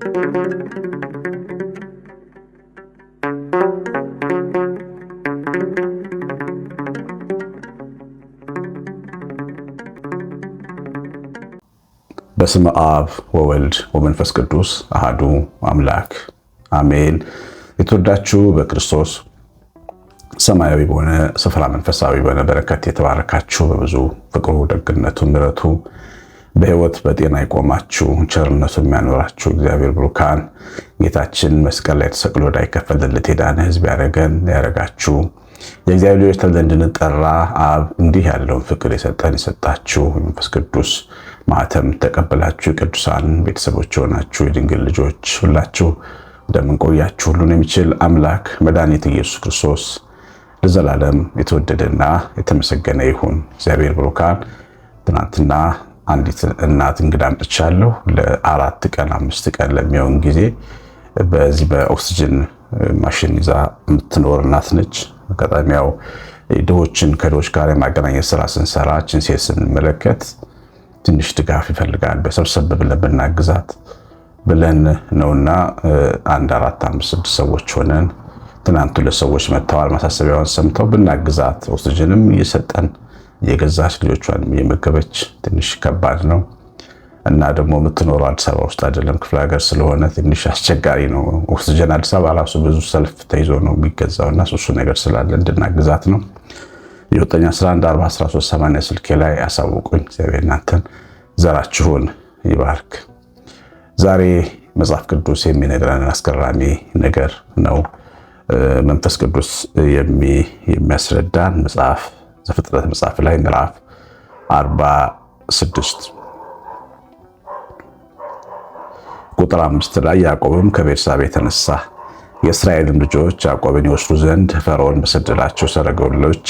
በስመ አብ ወወልድ ወመንፈስ ቅዱስ አሃዱ አምላክ አሜን። የተወዳችሁ በክርስቶስ ሰማያዊ በሆነ ስፍራ መንፈሳዊ በሆነ በረከት የተባረካችሁ በብዙ ፍቅሩ፣ ደግነቱ፣ ምሕረቱ በሕይወት በጤና የቆማችሁ ቸርነቱ የሚያኖራችሁ እግዚአብሔር ብሩካን ጌታችን መስቀል ላይ ተሰቅሎ ዕዳ የከፈለለት የዳነ ሕዝብ ያረጋችሁ የእግዚአብሔር ልጆች ተብለን እንድንጠራ አብ እንዲህ ያለውን ፍቅር የሰጣችሁ የመንፈስ ቅዱስ ማኅተም ተቀበላችሁ የቅዱሳን ቤተሰቦች የሆናችሁ የድንግል ልጆች ሁላችሁ እንደምን ቆያችሁ? ሁሉን የሚችል አምላክ መድኃኒት ኢየሱስ ክርስቶስ ለዘላለም የተወደደና የተመሰገነ ይሁን። እግዚአብሔር ብሩካን ትናንትና አንዲት እናት እንግዳ አምጥቻለሁ። ለ4 ቀን 5 ቀን ለሚሆን ጊዜ በዚህ በኦክሲጅን ማሽን ይዛ የምትኖር እናት ነች። አጋጣሚው ድሆችን ከድሆች ጋር የማገናኘት ስራ ስንሰራ ሴት ስንመለከት ትንሽ ድጋፍ ይፈልጋል። በሰብሰብ ብለን ብናግዛት ብለን ነውና 1 4 5 6 ሰዎች ሆነን ትናንት 2 ሰዎች መጥተዋል። ማሳሰቢያውን ሰምተው ብናግዛት ኦክሲጅንም እየሰጠን የገዛች ልጆቿንም እየመገበች ትንሽ ከባድ ነው እና ደግሞ የምትኖረው አዲስ አበባ ውስጥ አይደለም ክፍለ ሀገር ስለሆነ ትንሽ አስቸጋሪ ነው። ኦክሲጅን አዲስ አበባ ራሱ ብዙ ሰልፍ ተይዞ ነው የሚገዛውና እሱ ነገር ስላለ እንድናግዛት ነው። የ9114138 ስልኬ ላይ አሳውቁኝ። እግዚአብሔር እናንተን ዘራችሁን ይባርክ። ዛሬ መጽሐፍ ቅዱስ የሚነግረን አስገራሚ ነገር ነው። መንፈስ ቅዱስ የሚያስረዳን መጽሐፍ ዘፍጥረት መጽሐፍ ላይ ምዕራፍ 46 ቁጥር 5 ላይ ያዕቆብም ከቤርሳቤ ተነሳ፣ የእስራኤልም ልጆች ያዕቆብን ይወስዱ ዘንድ ፈርዖን በሰደዳቸው ሰረገሎች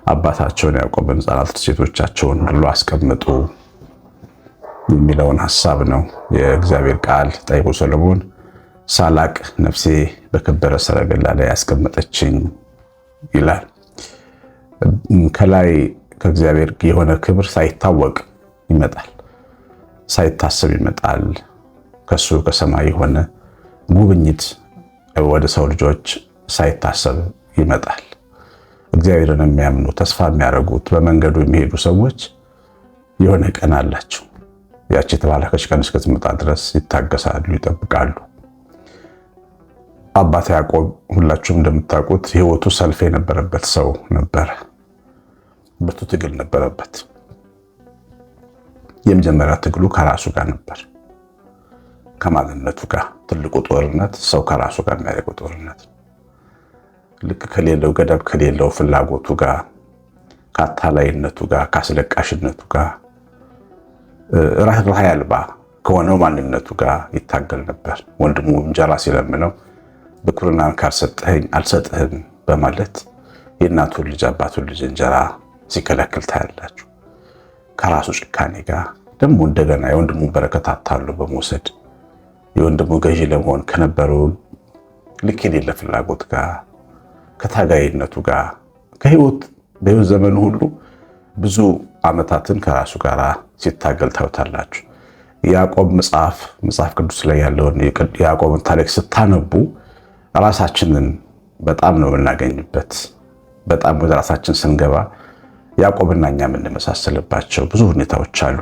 አባታቸውን ያዕቆብን ሕፃናት ሴቶቻቸውን ሁሉ አስቀምጡ የሚለውን ሐሳብ ነው የእግዚአብሔር ቃል። ጠቢቡ ሰሎሞን ሳላቅ ነፍሴ በከበረ ሰረገላ ላይ ያስቀመጠችኝ ይላል። ከላይ ከእግዚአብሔር የሆነ ክብር ሳይታወቅ ይመጣል፣ ሳይታሰብ ይመጣል። ከሱ ከሰማይ የሆነ ጉብኝት ወደ ሰው ልጆች ሳይታሰብ ይመጣል። እግዚአብሔርን የሚያምኑ ተስፋ የሚያደርጉት በመንገዱ የሚሄዱ ሰዎች የሆነ ቀን አላቸው። ያቺ የተባረከች ቀን እስክትመጣ ድረስ ይታገሳሉ፣ ይጠብቃሉ። አባት ያዕቆብ ሁላችሁም እንደምታውቁት ሕይወቱ ሰልፍ የነበረበት ሰው ነበረ። ብርቱ ትግል ነበረበት። የመጀመሪያ ትግሉ ከራሱ ጋር ነበር፣ ከማንነቱ ጋር። ትልቁ ጦርነት ሰው ከራሱ ጋር የሚያደርገው ጦርነት ነው። ልክ ከሌለው ገደብ ከሌለው ፍላጎቱ ጋር፣ ከአታላይነቱ ጋር፣ ከአስለቃሽነቱ ጋር፣ ራህራህ አልባ ከሆነው ማንነቱ ጋር ይታገል ነበር። ወንድሙ እንጀራ ሲለምነው ብኩርናን ካልሰጠኸኝ አልሰጥህም በማለት የእናቱን ልጅ አባቱን ልጅ እንጀራ ሲከለክል ታያላችሁ። ከራሱ ጭካኔ ጋር ደግሞ እንደገና የወንድሙን በረከት አታሎ በመውሰድ የወንድሙ ገዢ ለመሆን ከነበረው ልክ የሌለ ፍላጎት ጋር፣ ከታጋይነቱ ጋር በሕይወት ዘመኑ ሁሉ ብዙ ዓመታትን ከራሱ ጋር ሲታገል ታዩታላችሁ። የያዕቆብ መጽሐፍ ቅዱስ ላይ ያለውን የያዕቆብን ታሪክ ስታነቡ ራሳችንን በጣም ነው የምናገኝበት። በጣም ወደ ራሳችን ስንገባ ያዕቆብና እኛ የምንመሳሰልባቸው ብዙ ሁኔታዎች አሉ።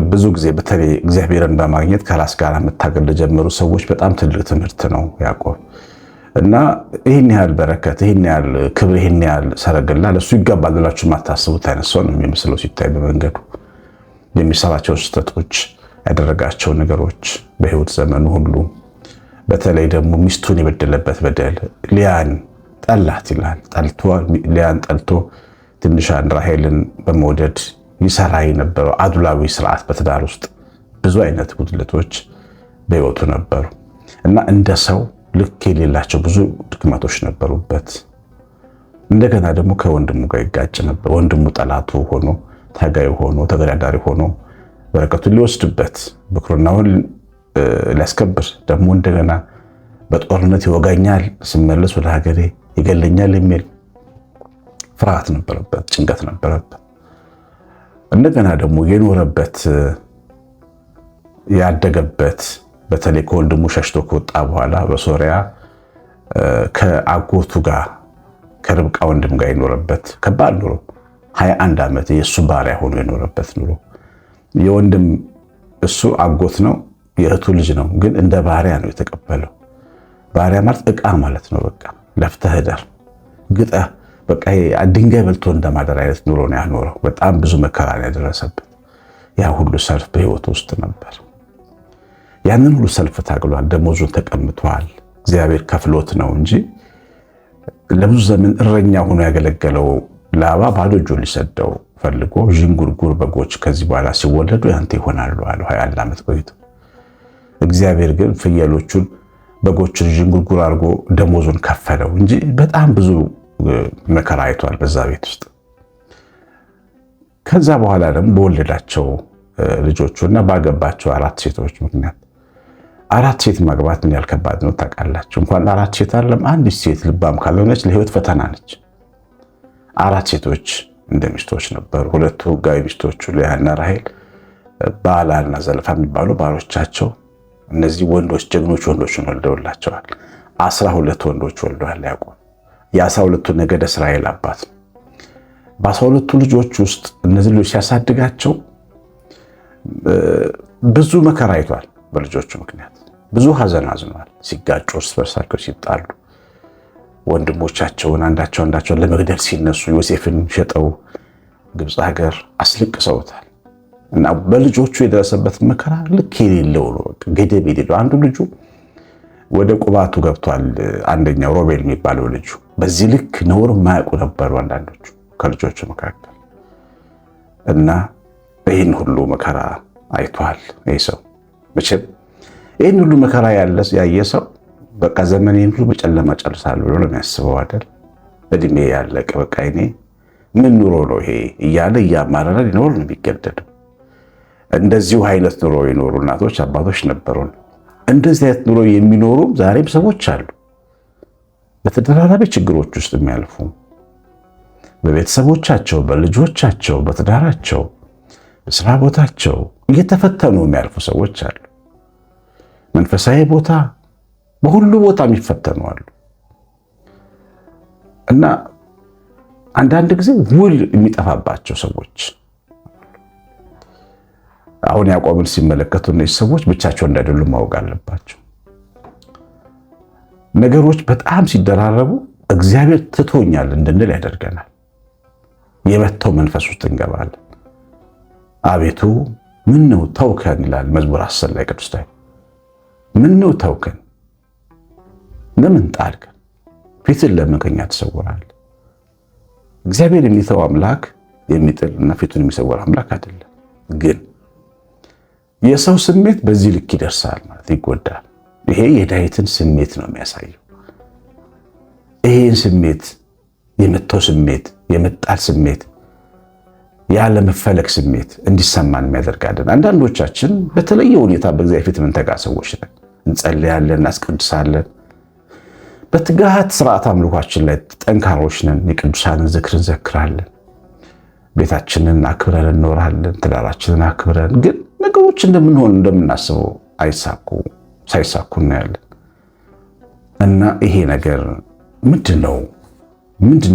ብዙ ጊዜ በተለይ እግዚአብሔርን በማግኘት ከራስ ጋር መታገል ለጀመሩ ሰዎች በጣም ትልቅ ትምህርት ነው ያዕቆብ እና ይህን ያህል በረከት፣ ይህን ያህል ክብር፣ ይህን ያህል ሰረገላ ለሱ ይገባል ብላችሁ የማታስቡት አይነት ሰው ነው የሚመስለው ሲታይ። በመንገዱ የሚሰራቸው ስህተቶች፣ ያደረጋቸው ነገሮች በሕይወት ዘመኑ ሁሉ በተለይ ደግሞ ሚስቱን የበደለበት በደል፣ ሊያን ጠላት ይላል። ሊያን ጠልቶ ትንሿን ራሔልን በመውደድ ይሰራ የነበረው አድሏዊ ስርዓት በትዳር ውስጥ ብዙ አይነት ጉድለቶች በሕይወቱ ነበሩ እና እንደ ሰው ልክ የሌላቸው ብዙ ድክመቶች ነበሩበት። እንደገና ደግሞ ከወንድሙ ጋር ይጋጭ ነበር። ወንድሙ ጠላቱ ሆኖ፣ ታጋይ ሆኖ፣ ተገዳዳሪ ሆኖ በረከቱን ሊወስድበት፣ ብኩርናውን ሊያስከብር፣ ደግሞ እንደገና በጦርነት ይወጋኛል፣ ስመለስ ወደ ሀገሬ ይገለኛል የሚል ፍርሃት ነበረበት፣ ጭንቀት ነበረበት። እንደገና ደግሞ የኖረበት ያደገበት በተለይ ከወንድሙ ሸሽቶ ከወጣ በኋላ በሶሪያ ከአጎቱ ጋር ከርብቃ ወንድም ጋር የኖረበት ከባድ ኑሮ 21 ዓመት የእሱ ባሪያ ሆኖ የኖረበት ኑሮ። የወንድም እሱ አጎት ነው፣ የእህቱ ልጅ ነው፣ ግን እንደ ባሪያ ነው የተቀበለው። ባሪያ ማለት ዕቃ ማለት ነው። በቃ ለፍተህ እደር ግጠህ በቃ ድንጋይ በልቶ እንደማደር አይነት ኑሮ ነው ያኖረው። በጣም ብዙ መከራ ነው ያደረሰበት። ያ ሁሉ ሰልፍ በህይወት ውስጥ ነበር። ያንን ሁሉ ሰልፍ ታግሏል። ደሞዙን ተቀምጧል። እግዚአብሔር ከፍሎት ነው እንጂ ለብዙ ዘመን እረኛ ሆኖ ያገለገለው ላባ ባዶ እጁን ሊሰደው ፈልጎ ዥንጉርጉር በጎች ከዚህ በኋላ ሲወለዱ ያንተ ይሆናሉ አለው 21 ዓመት ቆይቶ። እግዚአብሔር ግን ፍየሎቹን በጎችን ዥንጉርጉር አድርጎ ደሞዙን ከፈለው እንጂ በጣም ብዙ መከራ አይቷል በዛ ቤት ውስጥ። ከዛ በኋላ ደግሞ በወለዳቸው ልጆቹና ባገባቸው 4 ሴቶች ምክንያት 4 ሴት ማግባት ምን ያህል ከባድ ነው ታውቃላችሁ? እንኳን 4 ሴት አይደለም አንዲት ሴት ልባም ካልሆነች ለህይወት ፈተና ነች። 4 ሴቶች እንደ ሚስቶች ነበሩ። 2 ሕጋዊ ሚስቶቹ ሊያና ራሔል፣ ባላና ዘልፋ የሚባሉ ባሮቻቸው። እነዚህ ወንዶች ጀግኖች ወንዶችን ወልደውላቸዋል። 12 ወንዶች ወልደዋል ያዕቆብ። የ12ቱ ነገደ እስራኤል አባት ነው። በ12ቱ ልጆች ውስጥ እነዚህ ልጆች ሲያሳድጋቸው ብዙ መከራ አይቷል። በልጆቹ ምክንያት ብዙ ሐዘን አዝኗል። ሲጋጩ፣ እርስ በርሳቸው ሲጣሉ፣ ወንድሞቻቸውን አንዳቸውን ለመግደል ሲነሱ ዮሴፍን ሸጠው ግብፅ ሀገር አስለቅሰውታል። እና በልጆቹ የደረሰበት መከራ ልክ የሌለው ነው። ገደብ የሌለው አንዱ ልጁ ወደ ቁባቱ ገብቷል። አንደኛው ሮቤል የሚባለው ልጁ በዚህ ልክ ነውር የማያውቁ ነበሩ አንዳንዶቹ ከልጆቹ መካከል። እና ይህን ሁሉ መከራ አይቷል። ይህ ሰው መቼም ይህን ሁሉ መከራ ያየ ሰው በቃ ዘመኔን ሁሉ በጨለማ ጨርሳለሁ ብሎ ነው የሚያስበው አይደል? እድሜ ያለቀ በቃ እኔ ምን ኑሮ ነው ይሄ እያለ እያማረረ ሊኖር ነው የሚገደደው። እንደዚሁ አይነት ኑሮ የኖሩ እናቶች አባቶች ነበሩን። እንደዚህ አይነት ኑሮ የሚኖሩ ዛሬም ሰዎች አሉ። በተደራራቢ ችግሮች ውስጥ የሚያልፉ በቤተሰቦቻቸው፣ በልጆቻቸው፣ በትዳራቸው፣ በስራ ቦታቸው እየተፈተኑ የሚያልፉ ሰዎች አሉ። መንፈሳዊ ቦታ በሁሉ ቦታ የሚፈተኑ አሉ። እና አንዳንድ ጊዜ ውል የሚጠፋባቸው ሰዎች አሁን ያዕቆብን ሲመለከቱ እነዚህ ሰዎች ብቻቸው እንዳይደሉ ማወቅ አለባቸው። ነገሮች በጣም ሲደራረቡ እግዚአብሔር ትቶኛል እንድንል ያደርገናል። የመተው መንፈስ ውስጥ እንገባለን። አቤቱ ምን ነው ተውከን ይላል መዝሙር 10 ላይ ቅዱስ ዳዊት። ምን ነው ተውከን? ለምን ጣልከን? ፊትን ለምን ከኛ ትሰውራለህ? እግዚአብሔር የሚተው አምላክ የሚጥልና ፊቱን የሚሰውር አምላክ አይደለም። ግን የሰው ስሜት በዚህ ልክ ይደርሳል ማለት ይጎዳል። ይሄ የዳዊትን ስሜት ነው የሚያሳየው። ይሄን ስሜት የመተው ስሜት፣ የመጣል ስሜት፣ ያለመፈለግ ስሜት እንዲሰማን የሚያደርጋለን። አንዳንዶቻችን በተለየ ሁኔታ በእግዚአብሔር ፊት የምንተጋ ሰዎች ነን። እንጸልያለን፣ እናስቀድሳለን። በትጋት ስርዓት አምልኳችን ላይ ጠንካሮች ነን። የቅዱሳንን ዝክር እንዘክራለን። ቤታችንን አክብረን እንኖራለን። ትዳራችንን አክብረን ግን ነገሮች እንደምናስበው ሳይሳኩ እናያለን። እና ይሄ ነገር ምንድነው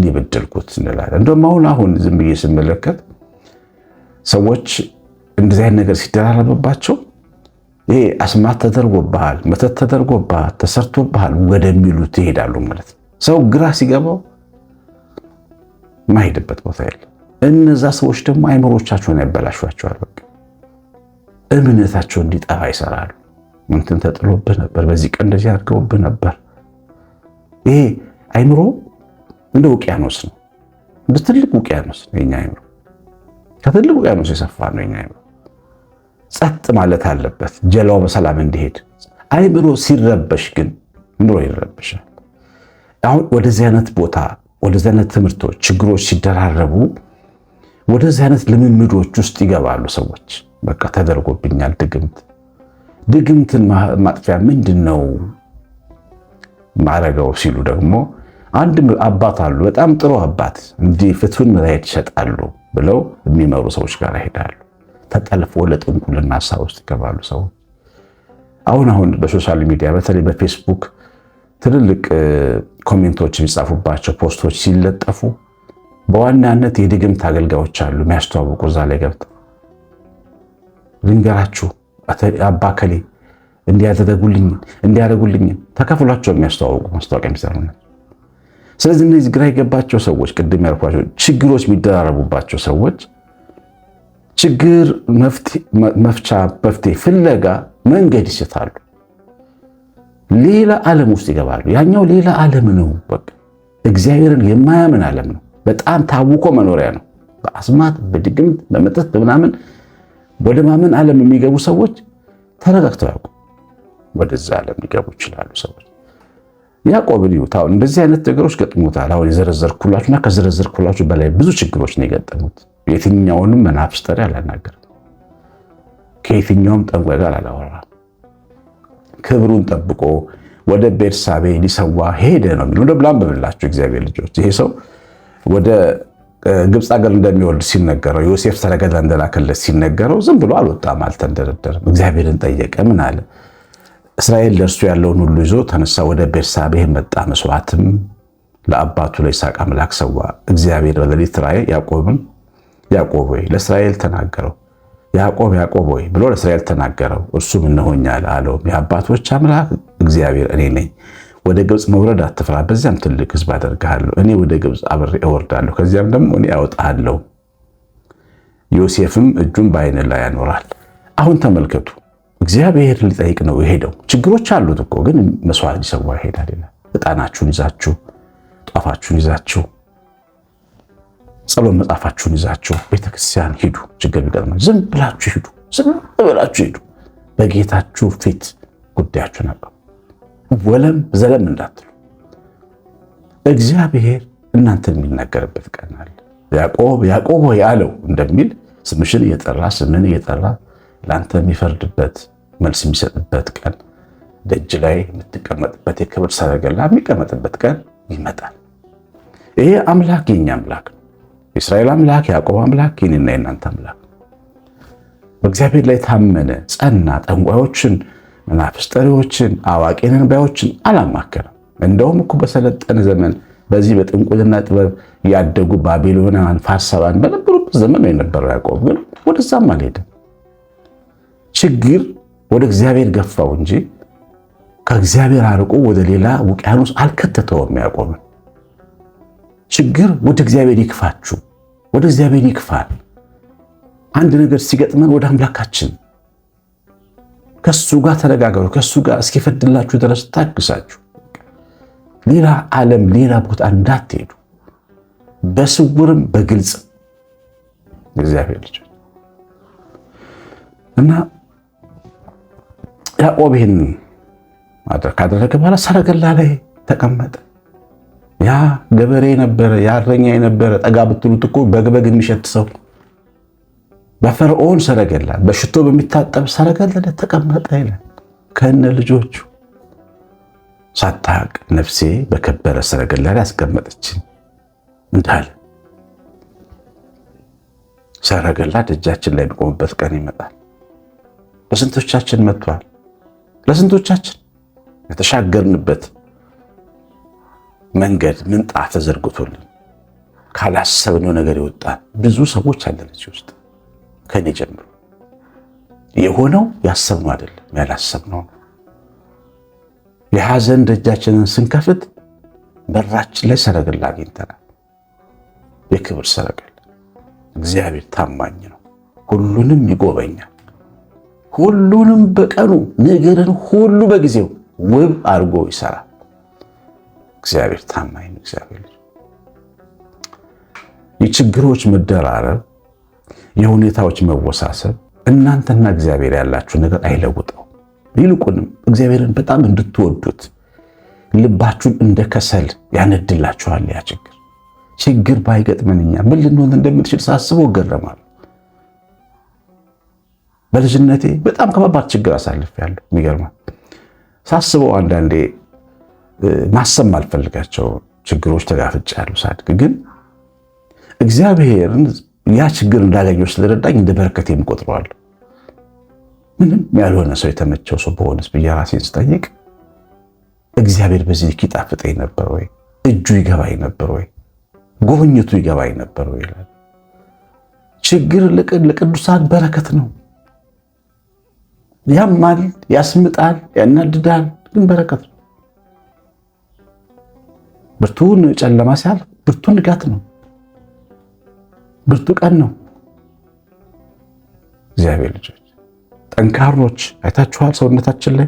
የበደልኩት እንላለን። እንደውም አሁን ዝም ብዬ ስመለከት ሰዎች እንደዚህ አይነት ነገር ሲደራረብባቸው ይሄ አስማት ተደርጎብሃል፣ መተት ተደርጎብሃል፣ ተሰርቶብሃል ወደሚሉት ይሄዳሉ ማለት ነው። ሰው ግራ ሲገባው ማይሄድበት ቦታ የለም። እነዛ ሰዎች ደግሞ አይምሮቻቸውን ያበላሿቸዋል። በቃ እምነታቸው እንዲጠፋ ይሰራሉ። እንትን ተጥሎብህ ነበር፣ በዚህ ቀን እንደዚህ አድርገውብህ ነበር። ይሄ አይምሮ እንደ ውቅያኖስ ነው፣ እንደ ትልቅ ውቅያኖስ ነው የኛ አይምሮ። ከትልቅ ውቅያኖስ የሰፋ ነው የኛ አይምሮ። ጸጥ ማለት አለበት ጀላው በሰላም እንዲሄድ። አይምሮ ሲረበሽ ግን ኑሮ ይረበሻል። አሁን ወደዚህ አይነት ቦታ፣ ወደዚህ አይነት ትምህርቶች፣ ችግሮች ሲደራረቡ ወደዚህ አይነት ልምምዶች ውስጥ ይገባሉ ሰዎች። በቃ ተደርጎብኛል ድግምትን ማጥፊያ ምንድነው ማረጋው ሲሉ ደግሞ አንድ አባት አሉ፣ በጣም ጥሩ አባት፣ እንዲህ ፍቱን መድኃኒት ይሸጣሉ ብለው የሚመሩ ሰዎች ጋር ይሄዳሉ። ተጠልፎ ለጥንቁልና ሀሳብ ውስጥ ይገባሉ ሰዎች። አሁን በሶሻል ሚዲያ በተለይ በፌስቡክ ትልልቅ ኮሜንቶች የሚጻፉባቸው ፖስቶች ሲለጠፉ በዋናነት የድግምት አገልጋዮች አሉ የሚያስተዋውቁ እዛ ላይ ገብተው ልንገራችሁ አባከሌ እንዲያደርጉልኝ ተከፍሏቸው የሚያስተዋውቁ ማስታወቂያ የሚሰሩ ነው። ስለዚህ እነዚህ ግራ የገባቸው ሰዎች ቅድም ያልኳቸው ችግሮች የሚደራረቡባቸው ሰዎች ችግር መፍትሄ ፍለጋ መንገድ ይስታሉ። ሌላ ዓለም ውስጥ ይገባሉ። ያኛው ሌላ ዓለም ነው። በቃ እግዚአብሔርን የማያምን ዓለም ነው። በጣም ታውቆ መኖሪያ ነው። በአስማት በድግምት በመጠጥ በምናምን ወደ ማመን ዓለም የሚገቡ ሰዎች ተረጋግተው ያውቁ ወደዛ ዓለም ሊገቡ ይችላሉ። ሰዎች ያዕቆብን ይሁት አሁን እንደዚህ አይነት ነገሮች ገጥሞታል። አሁን የዘረዘርኩላችሁና ከዘረዘርኩላችሁ በላይ ብዙ ችግሮች ነው የገጠሙት። የትኛውንም መናፍስት ጠሪ አላናገርም። ከየትኛውም ጠንቋይ ጋር አላወራም። ክብሩን ጠብቆ ወደ ቤርሳቤ ሊሰዋ ሄደ ነው የሚለው። ወደ ብላም በብላችሁ እግዚአብሔር ልጆች ይሄ ሰው ወደ ግብፅ ሀገር እንደሚወልድ ሲነገረው ዮሴፍ ሰረገላ እንደላከለት ሲነገረው ዝም ብሎ አልወጣም፣ አልተንደረደረም። እግዚአብሔርን ጠየቀ። ምን አለ? እስራኤል ለእርሱ ያለውን ሁሉ ይዞ ተነሳ፣ ወደ ቤርሳቤ መጣ። መስዋዕትም ለአባቱ ለይስሐቅ አምላክ ሰዋ። እግዚአብሔር በሌሊት ራእይ ያዕቆብ ሆይ ለእስራኤል ተናገረው። ያዕቆብ ሆይ ብሎ ለእስራኤል ተናገረው። እርሱም እነሆኛል አለው። የአባቶች አምላክ እግዚአብሔር እኔ ነኝ። ወደ ግብፅ መውረድ አትፍራ፣ በዚያም ትልቅ ሕዝብ አደርግሃለሁ። እኔ ወደ ግብፅ አብሬ እወርዳለሁ፣ ከዚያም ደግሞ እኔ አወጣሃለሁ። ዮሴፍም እጁን በዓይንህ ላይ ያኖራል። አሁን ተመልከቱ፣ እግዚአብሔር ሊጠይቅ ነው የሄደው። ችግሮች አሉት እኮ ግን መስዋዕት ሊሰዋ ይሄዳል። ዕጣናችሁን ይዛችሁ፣ ጧፋችሁን ይዛችሁ፣ ጸሎት መጽሐፋችሁን ይዛችሁ ቤተክርስቲያን ሂዱ። ችግር ቢገጥማችሁ ዝም ብላችሁ ሂዱ። በጌታችሁ ፊት ጉዳያችሁን አቅርቡ። ወለም ዘለም እንዳትሉ። እግዚአብሔር እናንተን የሚናገርበት ቀን አለ። ያዕቆብ ሆይ አለው እንደሚል ስምሽን እየጠራ ስምን እየጠራ ለአንተ የሚፈርድበት መልስ የሚሰጥበት ቀን፣ ደጅ ላይ የምትቀመጥበት የክብር ሰረገላ የሚቀመጥበት ቀን ይመጣል። ይሄ አምላክ የኛ አምላክ ነው። የእስራኤል አምላክ፣ ያዕቆብ አምላክ፣ የኔና የናንተ አምላክ። በእግዚአብሔር ላይ ታመነ፣ ጸና። ጠንቋዮችን፣ መናፍስት ጠሪዎችን፣ አዋቂ ነን ባዮችን አላማከረም። እንደውም እኮ በሰለጠነ ዘመን በዚህ በጥንቁልና ጥበብ ያደጉ ባቢሎናውያን፣ ፋርሳውያን በነበሩበት ዘመን ነው የነበረው። ያዕቆብ ግን ወደዛም አልሄድም። ችግር ወደ እግዚአብሔር ገፋው እንጂ ከእግዚአብሔር አርቆ ወደ ሌላ ውቅያኖስ አልከተተውም። ያዕቆብን ችግር ወደ እግዚአብሔር ይክፋችሁ፣ ወደ እግዚአብሔር ይክፋል። አንድ ነገር ሲገጥመን ወደ አምላካችን ከሱ ጋር ተነጋገሩ። ከሱ ጋር እስኪፈድላችሁ ድረስ ታግሳችሁ ሌላ ዓለም ሌላ ቦታ እንዳትሄዱ፣ በስውርም በግልጽ እግዚአብሔር ልጅ እና ያዕቆብ ይህን ካደረገ በኋላ ሰረገላ ላይ ተቀመጠ። ያ ገበሬ ነበረ፣ ያ እረኛ ነበረ። ጠጋ ብትሉት እኮ በግ የሚሸት ሰው በፈርዖን ሰረገላ በሽቶ በሚታጠብ ሰረገላ ላይ ተቀመጠ ይላል ከነ ልጆቹ። ሳታውቅ ነፍሴ በከበረ ሰረገላ ላይ አስቀመጠችኝ እንዳለ ሰረገላ ደጃችን ላይ የሚቆምበት ቀን ይመጣል። ለስንቶቻችን መጥቷል። ለስንቶቻችን የተሻገርንበት መንገድ ምንጣፍ ተዘርግቶልን ካላሰብነው ነገር ይወጣል። ብዙ ሰዎች አለን እዚህ ውስጥ ከኔ ጀምሮ። የሆነው ያሰብነው አይደለም፣ ያላሰብነው ነው። የሐዘን ደጃችንን ስንከፍት በራችን ላይ ሰረገላ አግኝተናል። የክብር ሰረገላ። እግዚአብሔር ታማኝ ነው፣ ሁሉንም ይጎበኛል። ሁሉንም በቀኑ ነገርን ሁሉ በጊዜው ውብ አድርጎ ይሰራል። እግዚአብሔር ታማኝ ነው። እግዚአብሔር የችግሮች መደራረብ፣ የሁኔታዎች መወሳሰብ እናንተና እግዚአብሔር ያላችሁ ነገር አይለውጠው። ይልቁንም እግዚአብሔርን በጣም እንድትወዱት ልባችሁን እንደ ከሰል ያነድላችኋል። ያ ችግር ባይገጥመን እኛ ምን ልንሆን እንደምንችል ሳስበው እገረማለሁ። በልጅነቴ በጣም ከባድ ችግር አሳልፌያለሁ። የሚገርመው ሳስበው አንዳንዴ ማሰብ ማልፈልጋቸው ችግሮች ተጋፍጫለሁ። ሳድግ ግን እግዚአብሔርን ያ ችግር እንዳገኘው ስለረዳኝ እንደ በረከት የምቆጥረዋለሁ። ምንም ያልሆነ ሰው የተመቸው ሰው በሆነስ ብዬ ራሴን ስጠይቅ እግዚአብሔር በዚህ ልክ ይጣፍጠኝ ነበር ወይ? እጁ ይገባኝ ነበር ወይ? ጉብኝቱ ይገባኝ ነበር ወይ ይላል። ችግር ለቅዱሳን በረከት ነው። ያማል፣ ያስምጣል፣ ያናድዳል፣ ግን በረከት ነው። ብርቱን ጨለማ ሲያልፍ ብርቱ ንጋት ነው፣ ብርቱ ቀን ነው። እግዚአብሔር ልጆች ጠንካሮች አይታችኋል። ሰውነታችን ላይ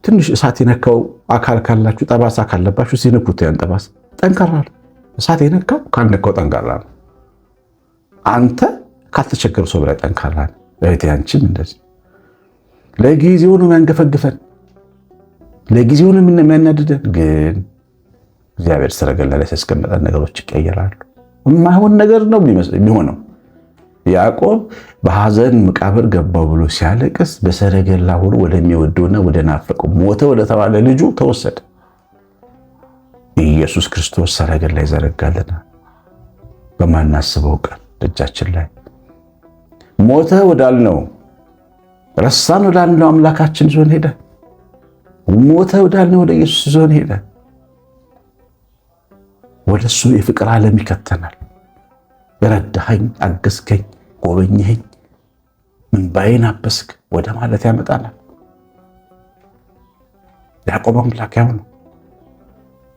ትንሽ እሳት የነካው አካል ካላችሁ፣ ጠባሳ ካለባችሁ ሲነኩት ያን ጠባሳ ጠንካራ ነው። እሳት የነካው ካልነካው ጠንካራ ነው። አንተ ካልተቸገሩ ሰው በላይ ጠንካራ ነው። እህቴ አንቺም እንደዚህ። ለጊዜው ነው የሚያንገፈግፈን፣ ለጊዜው ነው የሚያናድደን፣ ግን እግዚአብሔር ሰረገላ ላይ ሲያስቀምጠን ነገሮች ይቀየራሉ። የማይሆን ነገር ነው የሚሆነው። ያዕቆብ በሐዘን መቃብር ገባው ብሎ ሲያለቅስ በሰረገላ ሆኖ ወደሚወደውና ወደ ናፈቀው ሞተ ወደ ተባለ ልጁ ተወሰደ። ኢየሱስ ክርስቶስ ሰረገላ ይዘረጋልናል በማናስበው ቀን ደጃችን ላይ። ሞተ ወዳልነው ረሳን ወዳልነው አምላካችን ይዞን ሄደ። ሞተ ወዳልነው ወደ ኢየሱስ ይዞን ሄደ። ወደሱ የፍቅር ዓለም ይከተናል። ረዳኸኝ፣ አገዝከኝ፣ ጎበኘኸኝ፣ እንባዬን አበስክ ወደ ማለት ያመጣናል። ያዕቆብ አምላክ ያው ነው።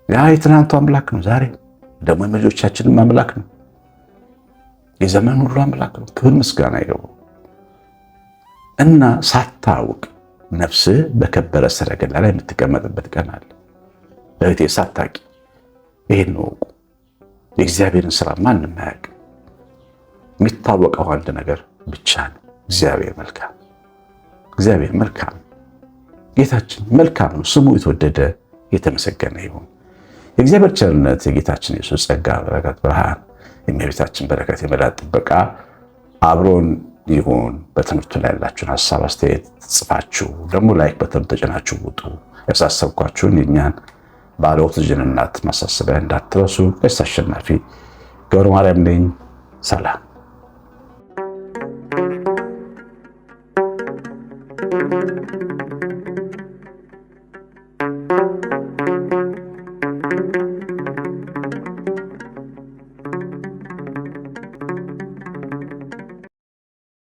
ያ የትናንቱ አምላክ ነው። ዛሬ ደግሞ የልጆቻችንም አምላክ ነው። የዘመን ሁሉ አምላክ ነው። ክብር ምስጋና ይገባው እና ሳታውቅ ነፍስህ በከበረ ሰረገላ ላይ የምትቀመጥበት ቀን አለ። እህቴ ሳታውቂ ይሄን ነው። የእግዚአብሔርን ስራ ማንም አያውቅም። የሚታወቀው አንድ ነገር ብቻ ነው። እግዚአብሔር መልካም፣ እግዚአብሔር መልካም፣ ጌታችን መልካም ነው። ስሙ የተወደደ የተመሰገነ ይሁን። የእግዚአብሔር ቸርነት፣ የጌታችን የኢየሱስ ጸጋ፣ በረከት፣ ብርሃን፣ የእመቤታችን በረከት፣ የመላእክት ጥበቃ አብሮን ይሁን። በትምህርቱ ላይ ያላችሁን ሐሳብ አስተያየት ጽፋችሁ ደግሞ ላይክ በተን ተጭናችሁ ውጡ። ያሳሰብኳችሁን የእኛን ባለ ኦክሲጅን እናት ማሳሰቢያ እንዳትረሱ። ቀሲስ አሸናፊ ገብረ ማርያም ነኝ። ሰላም